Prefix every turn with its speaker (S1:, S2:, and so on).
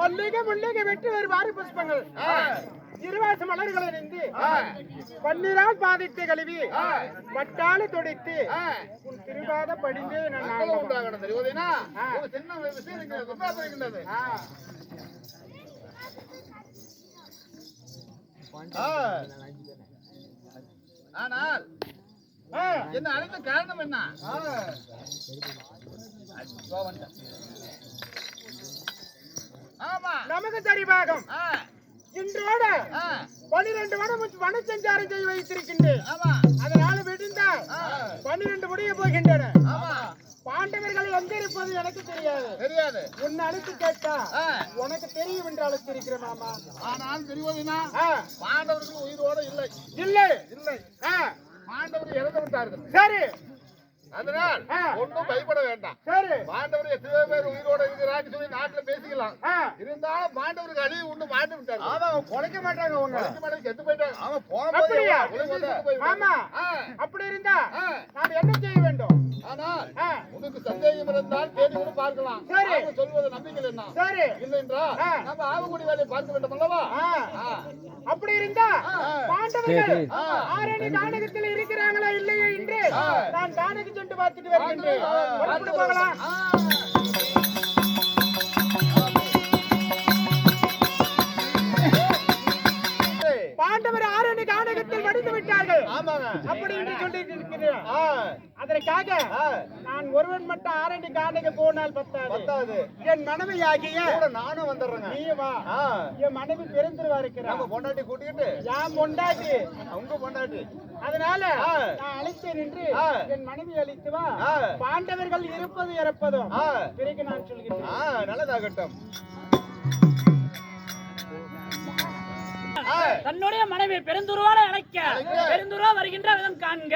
S1: மல்லிகை முல்லிகை வெற்றி வேறு வாரி புஷ்பங்கள் இருவாச மலர்களை இருந்து பன்னீரால் பாதித்து கழுவி பட்டாளி தொடைத்து உன் திருவாத படிந்து
S2: ஆனால் என்ன அழைத்த காரணம் என்ன?
S1: நமக்கு தெரிவாகும் இன்றோட 12 வனச்சஞ்சாரம் செய்து வைத்திருக்கின்றேன். அதனால விடுந்தால் 12 முடிய போகின்றன. பாண்டவர்கள் எங்க இருப்பது எனக்கு தெரியாது. உன்னை அழைத்து கேட்டா உனக்கு தெரியும் என்று அழைத்திருக்கிறேன் மாமா.
S2: ஆனால் தெரிவதுனா பாண்டவர்கள் உயிரோட இல்லை. பாண்டவர்கள் இறந்து விட்டார்கள்.
S1: சரி,
S2: அதனால் ஒன்றும் பயப்பட வேண்டாம்.
S1: சரி,
S2: பாண்டவர் எத்தனை பேர் உயிரோட இருக்கிறான்னு சொல்லி நாட்டுல பேசிக்கலாம். இருந்தாலும் பாண்டவருக்கு அழிவு ஒண்ணு மாண்டு விட்டாரு.
S1: அவன் குறைக்க மாட்டாங்க,
S2: செத்து போயிட்டாங்க. அவன்
S1: ஆமா, அப்படி இருந்தா நான் என்ன செய்ய வேண்டும்?
S2: ஆனால் உனக்கு சந்தேகம் இருந்தால் தேடி கூட பார்க்கலாம். சொல்வது நம்பிக்கை என்ன?
S1: சரி,
S2: இல்லை என்றால் நம்ம ஆவக்குடி வேலையை பார்க்க வேண்டும் அல்லவா?
S1: அப்படி இருந்தா பாண்டவர்கள் ஆரணி தானகத்தில் இருக்கிறாங்களா இல்லையா என்று நான் தானகம் சென்று பார்த்துட்டு வருகின்றேன். போகலாம். பாண்டவர் ஆரணி தானகத்தில் வடிந்து விட்டார்கள். வருவார்கள்
S2: ஆமாங்க.
S1: அப்படி என்று சொல்லிட்டு இருக்கிறேன்.
S2: ஆ,
S1: அதற்காக
S2: ஆ,
S1: நான் ஒருவன் மட்டும் ஆரண்டி காண்டைக்கு போனால் பத்தாது.
S2: பத்தாது.
S1: என் மனைவியாகிய
S2: கூட நானும் வந்துடுறேங்க.
S1: நீ வா.
S2: ஆ,
S1: என் மனைவி பெருந்திருவா இருக்கிறான்.
S2: நம்ம பொண்டாட்டி கூட்டிக்கிட்டு
S1: யாம் கொண்டாடி.
S2: உங்க பொண்டாட்டி
S1: அதனால
S2: ஆ.
S1: நான் அழைத்தேன் என்று
S2: ஆ.
S1: என் மனைவி அழைத்து வா.
S2: ஆ.
S1: பாண்டவர்கள் இருப்பது இறப்பதும்
S2: ஆ,
S1: பிறகு நான் சொல்கிறேன்.
S2: ஆ, நல்லதாகட்டும். ஆ,
S3: தன்னுடைய மனைவி பெருந்துருவால அழைக்க பெருந்துருவா வருகின்ற விதம் காண்க.